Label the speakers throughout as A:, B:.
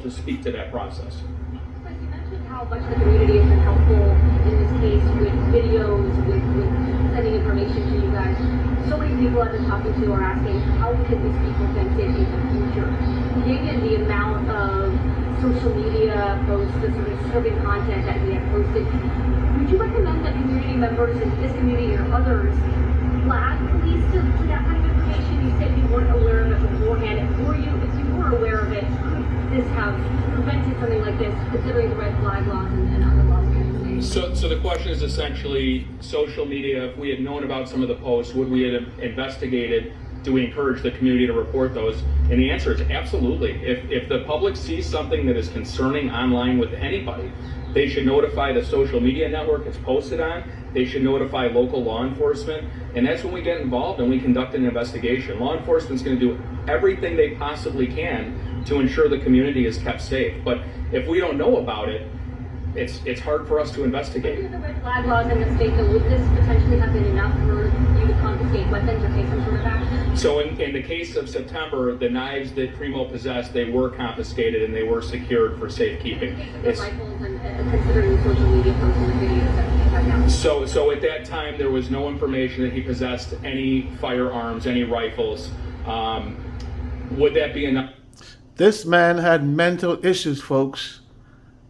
A: to speak to that process.
B: But you mentioned how much the community has been helpful in this case with videos, with sending information to you guys. So many people I've been talking to are asking, how can these people been safe in the future? Given the amount of social media posts, the sort of disturbing content that we have posted, would you recommend that community members in this community or others flag police to that kind of information? You said you weren't aware of it beforehand. If you were aware of it, could this have prevented something like this, considering the red flag laws and other laws?
A: So the question is essentially social media. If we had known about some of the posts, would we have investigated? Do we encourage the community to report those? And the answer is absolutely. If the public sees something that is concerning online with anybody, they should notify the social media network it's posted on. They should notify local law enforcement. And that's when we get involved and we conduct an investigation. Law enforcement's going to do everything they possibly can to ensure the community is kept safe. But if we don't know about it, it's hard for us to investigate.
B: Under the red flag laws in the state, though, would this potentially have been enough for you to confiscate weapons or take some sort of action?
A: So in the case of September, the knives that Primo possessed, they were confiscated and they were secured for safekeeping.
B: The rifles and considering the social media posts and the videos that we have now.
A: So at that time, there was no information that he possessed any firearms, any rifles. Would that be enough?
C: This man had mental issues, folks.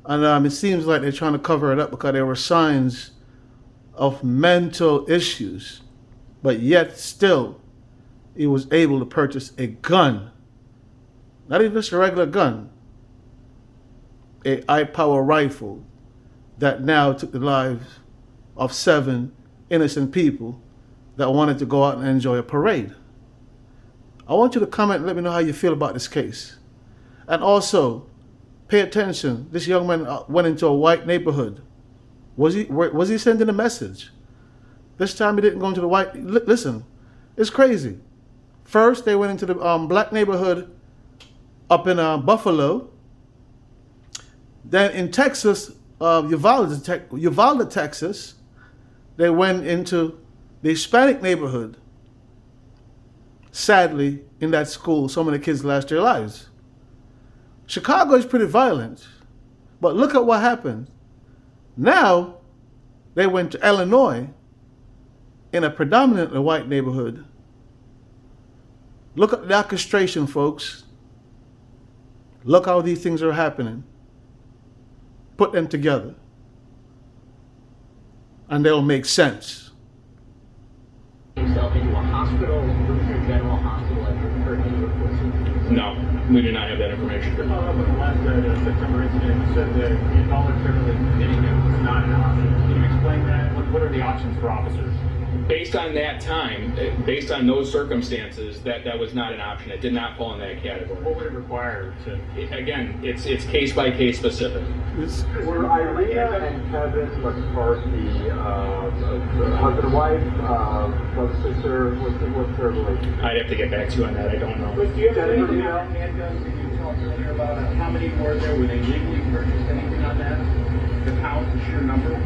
C: And it seems like they're trying to cover it up because there were signs of mental issues. But yet still, he was able to purchase a gun. Not even just a regular gun. A high-power rifle that now took the lives of 7 innocent people that wanted to go out and enjoy a parade. I want you to comment and let me know how you feel about this case. And also, pay attention. This young man went into a white neighborhood. Was he sending a message? This time he didn't go into the white. Listen, it's crazy. First, they went into the black neighborhood up in Buffalo. Then in Texas, Uvalde, Texas, they went into the Hispanic neighborhood. Sadly, in that school, so many kids lost their lives. Chicago is pretty violent, but look at what happened. Now, they went to Illinois in a predominantly white neighborhood. Look at the orchestration, folks. Look how these things are happening. Put them together, and they'll make sense.
D: Yourself into a hospital, Lutheran General Hospital, have you heard any reports?
A: No, we do not have that information.
E: To follow up on the last September incident, you said that involuntarily hitting him was not an option. Can you explain that? What are the options for officers?
A: Based on that time, based on those circumstances, that was not an option. It did not fall in that category.
E: What would it require to?
A: Again, it's case by case specific.
F: Were Irina and Kevin McCarthy husband and wife, brother, sister? What's their relationship?
A: I'd have to get back to you on that. I don't know.
E: Do you have anything on handguns that you talked earlier about? How many were there? Were they legally purchased? Anything on that? The count, the sheer number?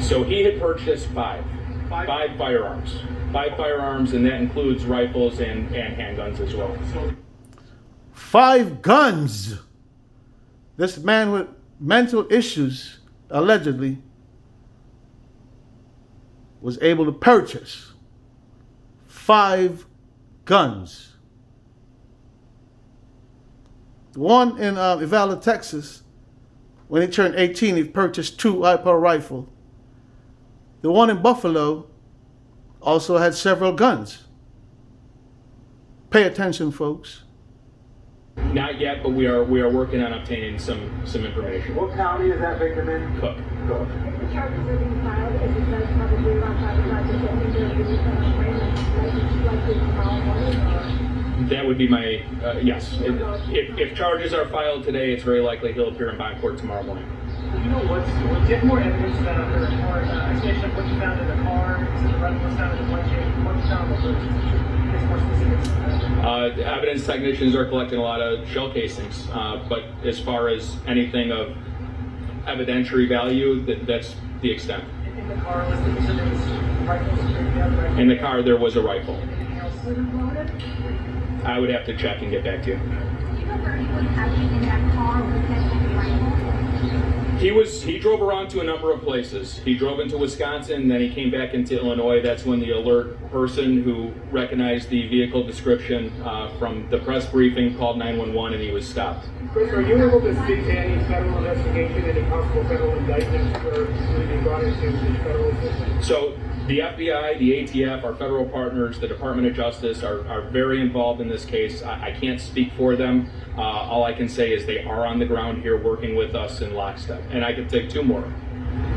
A: So he had purchased five firearms. 5 firearms, and that includes rifles and handguns as well.
C: 5 guns. This man with mental issues, allegedly, was able to purchase 5 guns. The one in Uvalde, Texas, when he turned 18, he purchased 2 high-power rifles. The one in Buffalo also had several guns. Pay attention, folks.
A: Not yet, but we are working on obtaining some information.
F: What county is that victim in?
A: Cook.
F: Cook.
B: If the charges are being filed, as it does probably around 5 o'clock, does that mean there will be likely tomorrow morning?
A: That would be my, yes. If charges are filed today, it's very likely he'll appear in bond court tomorrow morning.
E: You know do you have more evidence found in the car? Explanation of what you found in the car, the rifle found in the bloodshed, what you found in the boots. It's more specifics.
A: Evidence technicians are collecting a lot of shell casings, but as far as anything of evidentiary value, that's the extent.
E: In the car, was there was rifles?
A: In the car, there was a rifle.
E: Anything else?
A: I would have to check and get back to you.
B: Do you know if there anyone happening in that car with that
A: He drove around to a number of places. He drove into Wisconsin, then he came back into Illinois. That's when the alert person who recognized the vehicle description from the press briefing called 911 and he was stopped.
E: Chris, are you able to speak to any federal investigation, any possible federal indictments for being brought into the federal system?
A: So the FBI, the ATF, our federal partners, the Department of Justice are very involved in this case. I can't speak for them. All I can say is they are on the ground here working with us in lockstep. And I could take two more.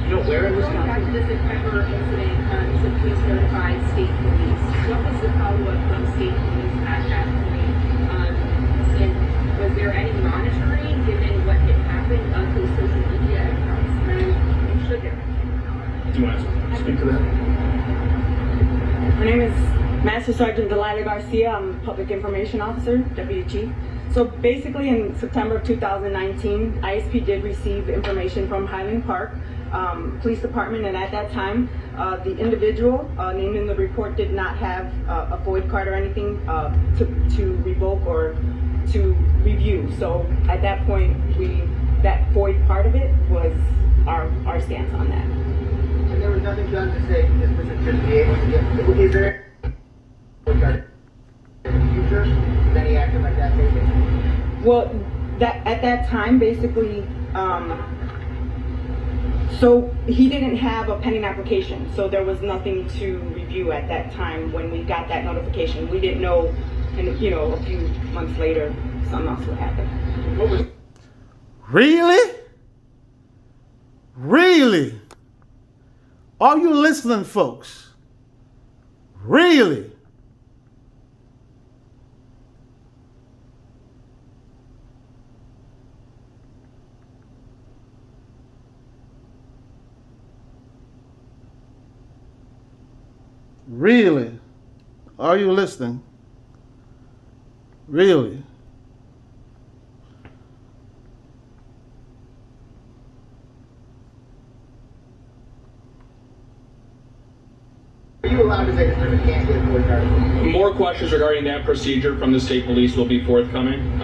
D: You know where in
B: Going back to
D: Wisconsin?
B: the September incident, you said please notify state police. What was the follow-up from state police at that point? And was there any monitoring given what had happened of those social media accounts? And should there have been?
A: Do you want to speak to that?
G: My name is Master Sergeant Delilah Garcia. I'm Public Information Officer, Deputy Chief. So basically in September of 2019, ISP did receive information from Highland Park Police Department, and at that time, the individual named in the report did not have a void card or anything to revoke or to review. So at that point, that void part of it was our stance on that.
D: And there was nothing done to say this person shouldn't be able to get. Is there in the future? Is any action like that taken?
G: Well, that at that time, basically, so he didn't have a pending application, so there was nothing to review at that time when we got that notification. We didn't know, and a few months later, something else would happen.
E: What was
C: Really? Really? Are you listening, folks? Really? Really? Are you listening? Really?
D: Are you allowed to say this person can't get a void card?
A: More questions regarding that procedure from the state police will be forthcoming.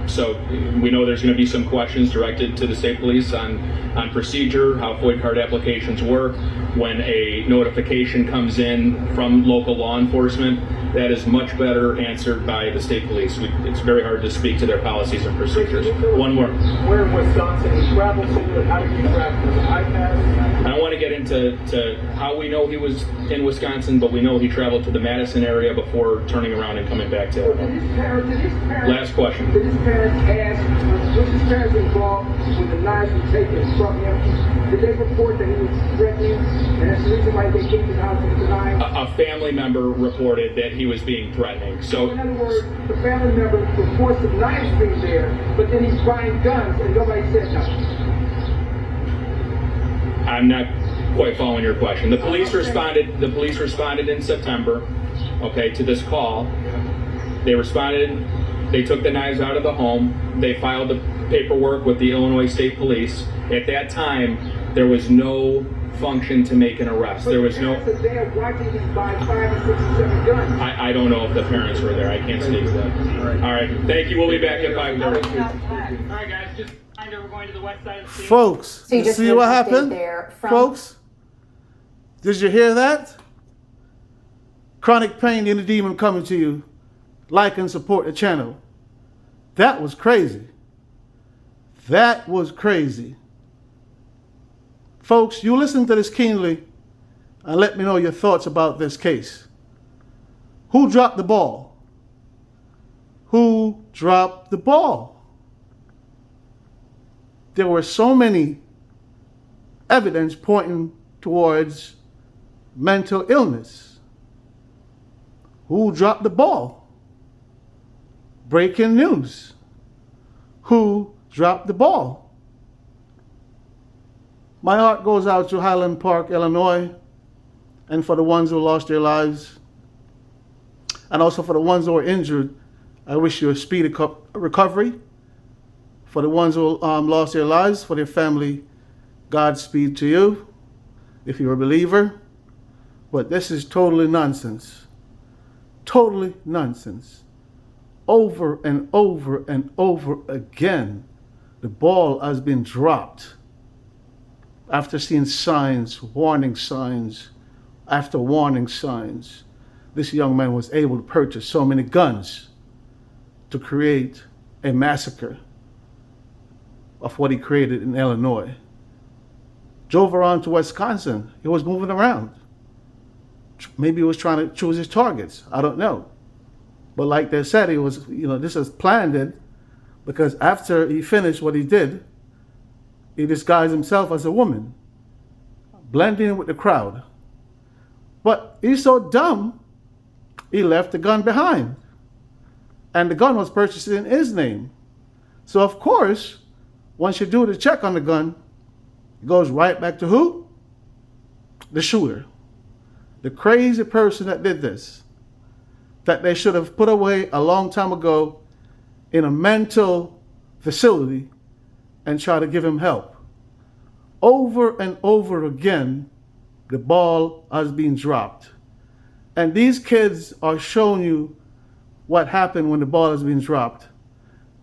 A: So we know there's going to be some questions directed to the state police on procedure, how FOID card applications work, when a notification comes in from local law enforcement. That is much better answered by the state police. It's very hard to speak to their policies and procedures. One more.
E: where in Wisconsin he traveled to, and how did he travel? Was it iPads?
A: I don't want to get into how we know he was in Wisconsin, but we know he traveled to the Madison area before turning around and coming back to
H: Did his parents,
A: Last question.
H: Did his parents ask, was his parents involved when the knives were taken from him? Did they report that he was threatening, and that's the reason why they kicked him out of the knife?
A: A family member reported that he was being threatening. So
H: In other words, the family member reports the knives being there, but then he's buying guns, and nobody said nothing.
A: I'm not quite following your question. The police responded in September, okay, to this call. They responded, they took the knives out of the home, they filed the paperwork with the Illinois State Police. At that time, there was no function to make an arrest. There was no...
H: But the parents are there watching him buy 5 or 6 or 7 guns.
A: I don't know if the parents were there. I can't speak to that. All right, thank you. We'll be back at 5:30.
E: All right, guys, just reminder, we're going to the west side of the state.
C: Folks,
I: So you
C: you
I: just
C: see
I: heard
C: what
I: the state
C: happened?
I: there from-
C: Folks, did you hear that? Chronic pain, the inner demon coming to you. Like and support the channel. That was crazy. That was crazy. Folks, you listen to this keenly and let me know your thoughts about this case. Who dropped the ball? Who dropped the ball? There were so many evidence pointing towards mental illness. Who dropped the ball? Breaking news. Who dropped the ball? My heart goes out to Highland Park, Illinois, and for the ones who lost their lives. And also for the ones who are injured, I wish you a speedy recovery. For the ones who lost their lives, for their family, Godspeed to you, if you're a believer. But this is totally nonsense. Totally nonsense. Over and over and over again, the ball has been dropped. after seeing signs, warning signs, after warning signs, this young man was able to purchase so many guns to create a massacre of what he created in Illinois. Drove around to Wisconsin. He was moving around. Maybe he was trying to choose his targets. I don't know. But like they said, he was, this was planned because after he finished what he did, he disguised himself as a woman, blending in with the crowd. But he's so dumb, he left the gun behind. And the gun was purchased in his name. So of course, once you do the check on the gun, it goes right back to who? The shooter. The crazy person that did this. That they should have put away a long time ago in a mental facility and try to give him help. Over and over again, the ball has been dropped. And these kids are showing you what happened when the ball has been dropped.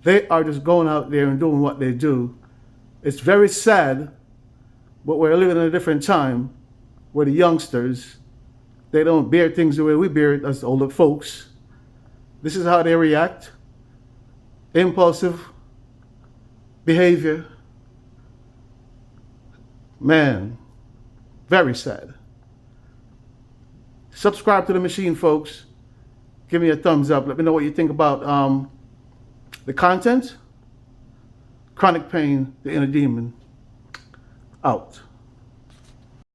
C: They are just going out there and doing what they do. It's very sad, but we're living in a different time where the youngsters, they don't bear things the way we bear it as older folks. This is how they react. Impulsive behavior. Man, very sad. Subscribe to The Machine, folks. Give me a thumbs up. Let me know what you think about the content. Chronic Pain, the Inner Demon. Out.